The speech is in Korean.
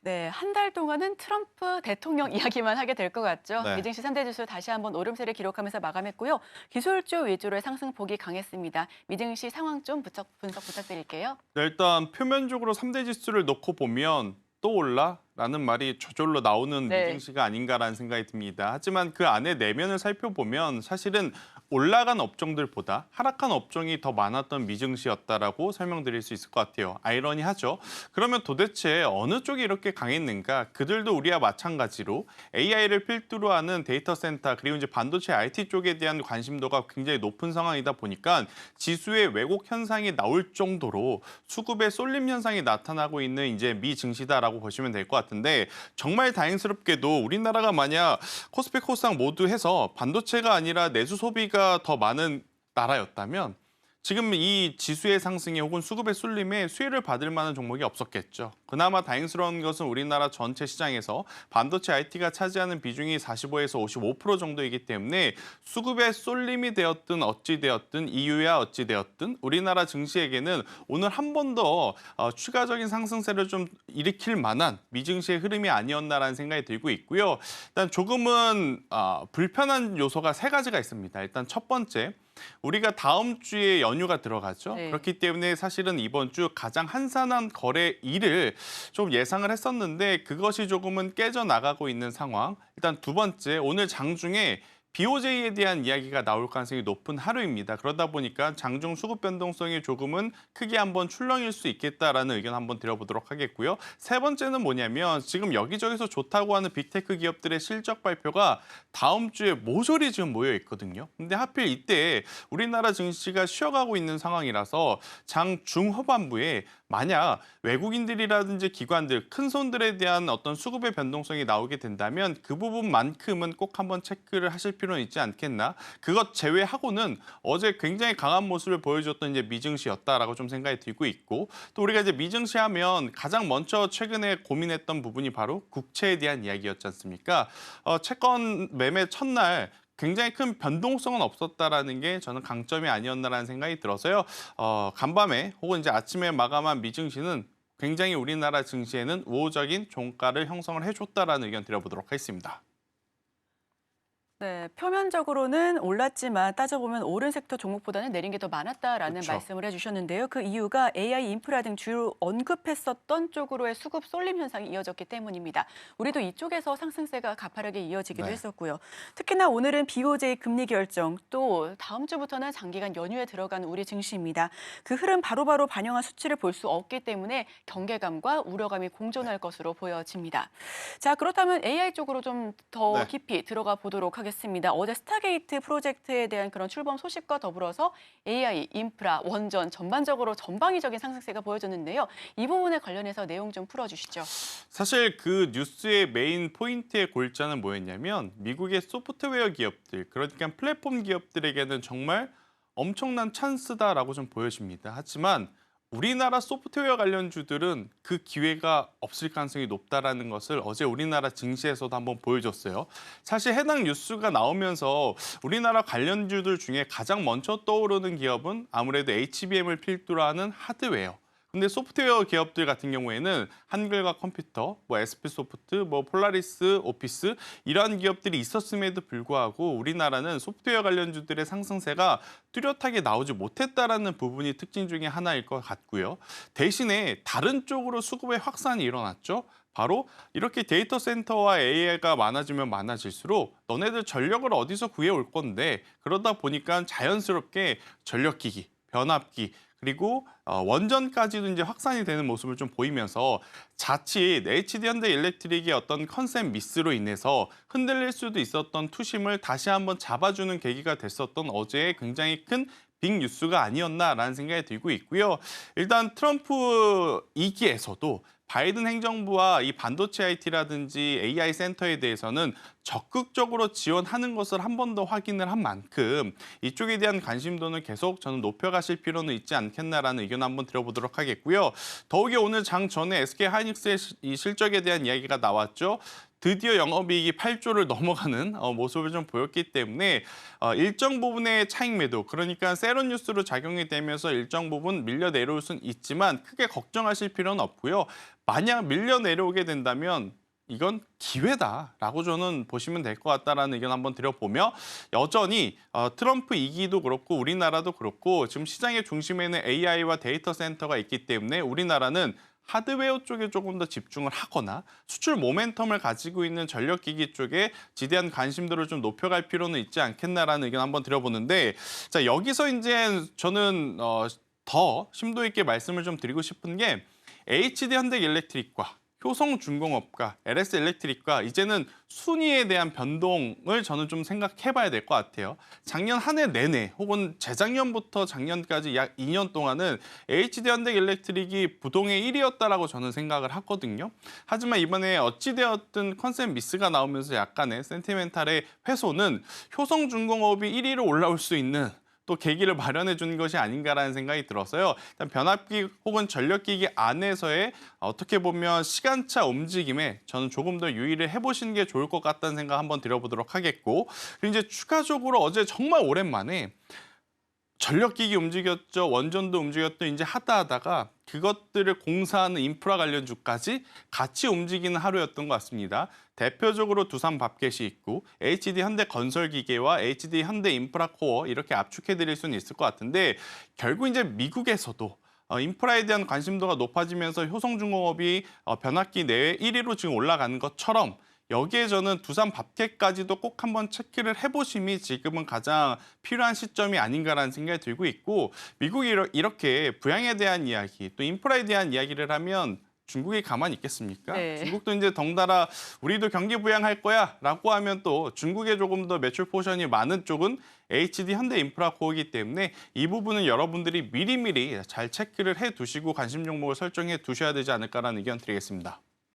네, 한 달 동안은 트럼프 대통령 이야기만 하게 될 것 같죠. 네. 미증시 3대 지수 다시 한번 오름세를 기록하면서 마감했고요. 기술주 위주로의 상승폭이 강했습니다. 미증시 상황 좀 분석 부탁드릴게요. 네, 일단 표면적으로 3대 지수를 놓고 보면 또 올라? 라는 말이 저절로 나오는 네. 미증시가 아닌가라는 생각이 듭니다. 하지만 그 안에 내면을 살펴보면 사실은 올라간 업종들보다 하락한 업종이 더 많았던 미증시였다라고 설명드릴 수 있을 것 같아요. 아이러니하죠. 그러면 도대체 어느 쪽이 이렇게 강했는가? 그들도 우리와 마찬가지로 AI를 필두로 하는 데이터 센터 그리고 이제 반도체 IT 쪽에 대한 관심도가 굉장히 높은 상황이다 보니까 지수의 왜곡 현상이 나올 정도로 수급의 쏠림 현상이 나타나고 있는 이제 미증시다라고 보시면 될 것 같은데 정말 다행스럽게도 우리나라가 만약 코스피 코스닥 모두 해서 반도체가 아니라 내수 소비가 더 많은 나라였다면 지금 이 지수의 상승에 혹은 수급의 쏠림에 수혜를 받을 만한 종목이 없었겠죠. 그나마 다행스러운 것은 우리나라 전체 시장에서 반도체 IT가 차지하는 비중이 45에서 55% 정도이기 때문에 수급의 쏠림이 되었든 어찌 되었든 이유야 어찌 되었든 우리나라 증시에게는 오늘 한 번 더 추가적인 상승세를 좀 일으킬 만한 미증시의 흐름이 아니었나라는 생각이 들고 있고요. 일단 조금은 불편한 요소가 세 가지가 있습니다. 일단 첫 번째, 우리가 다음 주에 연휴가 들어가죠. 네. 그렇기 때문에 사실은 이번 주 가장 한산한 거래일을 좀 예상을 했었는데 그것이 조금은 깨져나가고 있는 상황. 일단 두 번째, 오늘 장중에 BOJ에 대한 이야기가 나올 가능성이 높은 하루입니다. 그러다 보니까 장중 수급 변동성이 조금은 크게 한번 출렁일 수 있겠다라는 의견 한번 드려보도록 하겠고요. 세 번째는 뭐냐면 지금 여기저기서 좋다고 하는 빅테크 기업들의 실적 발표가 다음 주에 모조리 지금 모여 있거든요. 근데 하필 이때 우리나라 증시가 쉬어가고 있는 상황이라서 장 중후반부에 만약 외국인들이라든지 기관들, 큰 손들에 대한 어떤 수급의 변동성이 나오게 된다면 그 부분만큼은 꼭 한번 체크를 하실 필요는 있지 않겠나. 그것 제외하고는 어제 굉장히 강한 모습을 보여줬던 이제 미증시였다라고 좀 생각이 들고 있고 또 우리가 이제 미증시 하면 가장 먼저 최근에 고민했던 부분이 바로 국채에 대한 이야기였지 않습니까? 채권 매매 첫날 굉장히 큰 변동성은 없었다라는 게 저는 강점이 아니었나라는 생각이 들어서요. 간밤에 혹은 이제 아침에 마감한 미증시는 굉장히 우리나라 증시에는 우호적인 종가를 형성을 해줬다라는 의견 드려보도록 하겠습니다. 네, 표면적으로는 올랐지만 따져보면 오른 섹터 종목보다는 내린 게 더 많았다라는 그렇죠. 말씀을 해주셨는데요. 그 이유가 AI 인프라 등 주로 언급했었던 쪽으로의 수급 쏠림 현상이 이어졌기 때문입니다. 우리도 이쪽에서 상승세가 가파르게 이어지기도 네. 했었고요. 특히나 오늘은 BOJ 금리 결정, 또 다음 주부터는 장기간 연휴에 들어가는 우리 증시입니다. 그 흐름 바로바로 반영한 수치를 볼 수 없기 때문에 경계감과 우려감이 공존할 것으로 보여집니다. 자, 그렇다면 AI 쪽으로 좀 더 네. 깊이 들어가 보도록 하겠습니다. 어제 스타게이트 프로젝트에 대한 그런 출범 소식과 더불어서 AI, 인프라, 원전 전반적으로 전방위적인 상승세가 보여졌는데요. 이 부분에 관련해서 내용 좀 풀어주시죠. 사실 그 뉴스의 메인 포인트의 골자는 뭐였냐면 미국의 소프트웨어 기업들, 그러니까 플랫폼 기업들에게는 정말 엄청난 찬스다라고 좀 보여집니다. 하지만 우리나라 소프트웨어 관련주들은 그 기회가 없을 가능성이 높다라는 것을 어제 우리나라 증시에서도 한번 보여줬어요. 사실 해당 뉴스가 나오면서 우리나라 관련주들 중에 가장 먼저 떠오르는 기업은 아무래도 HBM을 필두로 하는 하드웨어. 근데 소프트웨어 기업들 같은 경우에는 한글과 컴퓨터, 뭐 SP소프트, 뭐 폴라리스, 오피스 이러한 기업들이 있었음에도 불구하고 우리나라는 소프트웨어 관련주들의 상승세가 뚜렷하게 나오지 못했다라는 부분이 특징 중에 하나일 것 같고요. 대신에 다른 쪽으로 수급의 확산이 일어났죠. 바로 이렇게 데이터 센터와 AI가 많아지면 많아질수록 너네들 전력을 어디서 구해올 건데 그러다 보니까 자연스럽게 전력기기, 변압기 그리고 원전까지도 이제 확산이 되는 모습을 좀 보이면서 자칫 HD 현대일렉트릭의 어떤 컨셉 미스로 인해서 흔들릴 수도 있었던 투심을 다시 한번 잡아주는 계기가 됐었던 어제의 굉장히 큰 빅 뉴스가 아니었나라는 생각이 들고 있고요. 일단 트럼프 2기에서도 바이든 행정부와 이 반도체 IT라든지 AI 센터에 대해서는 적극적으로 지원하는 것을 한 번 더 확인을 한 만큼 이쪽에 대한 관심도는 계속 저는 높여가실 필요는 있지 않겠나라는 의견 한번 드려보도록 하겠고요. 더욱이 오늘 장 전에 SK 하이닉스의 이 실적에 대한 이야기가 나왔죠. 드디어 영업이익이 8조를 넘어가는 모습을 좀 보였기 때문에 일정 부분의 차익 매도, 그러니까 세런뉴스로 작용이 되면서 일정 부분 밀려 내려올 수는 있지만 크게 걱정하실 필요는 없고요. 만약 밀려 내려오게 된다면 이건 기회다라고 저는 보시면 될 것 같다라는 의견 한번 드려보며, 여전히 트럼프 2기도 그렇고 우리나라도 그렇고 지금 시장의 중심에는 AI와 데이터 센터가 있기 때문에 우리나라는 하드웨어 쪽에 조금 더 집중을 하거나 수출 모멘텀을 가지고 있는 전력기기 쪽에 지대한 관심도를 좀 높여갈 필요는 있지 않겠나라는 의견 한번 드려보는데, 자, 여기서 이제 저는 더 심도 있게 말씀을 좀 드리고 싶은 게 HD 현대일렉트릭과 효성중공업과 LS엘렉트릭과 이제는 순위에 대한 변동을 저는 좀 생각해봐야 될 것 같아요. 작년 한 해 내내 혹은 재작년부터 작년까지 약 2년 동안은 HD 현대일렉트릭이 부동의 1위였다라고 저는 생각을 하거든요. 하지만 이번에 어찌되었든 컨셉 미스가 나오면서 약간의 센티멘탈의 훼손은 효성중공업이 1위로 올라올 수 있는 또 계기를 마련해 준 것이 아닌가라는 생각이 들어서요. 일단 변압기 혹은 전력기기 안에서의 어떻게 보면 시간차 움직임에 저는 조금 더 유의를 해보시는 게 좋을 것 같다는 생각 한번 드려보도록 하겠고, 그리고 이제 추가적으로 어제 정말 오랜만에 전력기기 움직였죠. 원전도 움직였죠. 이제 하다가 그것들을 공사하는 인프라 관련주까지 같이 움직이는 하루였던 것 같습니다. 대표적으로 두산 밥켓이 있고 HD 현대건설기계와 HD 현대인프라코어 이렇게 압축해드릴 수는 있을 것 같은데, 결국 이제 미국에서도 인프라에 대한 관심도가 높아지면서 효성중공업이 변압기 내외 1위로 지금 올라가는 것처럼 여기에 저는 두산 밥켓까지도 꼭 한번 체크를 해보심이 지금은 가장 필요한 시점이 아닌가라는 생각이 들고 있고, 미국이 이렇게 부양에 대한 이야기, 또 인프라에 대한 이야기를 하면 중국이 가만히 있겠습니까? 네. 중국도 이제 덩달아 우리도 경기 부양할 거야 라고 하면 또 중국에 조금 더 매출 포션이 많은 쪽은 HD 현대인프라코어이기 때문에 이 부분은 여러분들이 미리미리 잘 체크를 해두시고 관심 종목을 설정해 두셔야 되지 않을까라는 의견 드리겠습니다.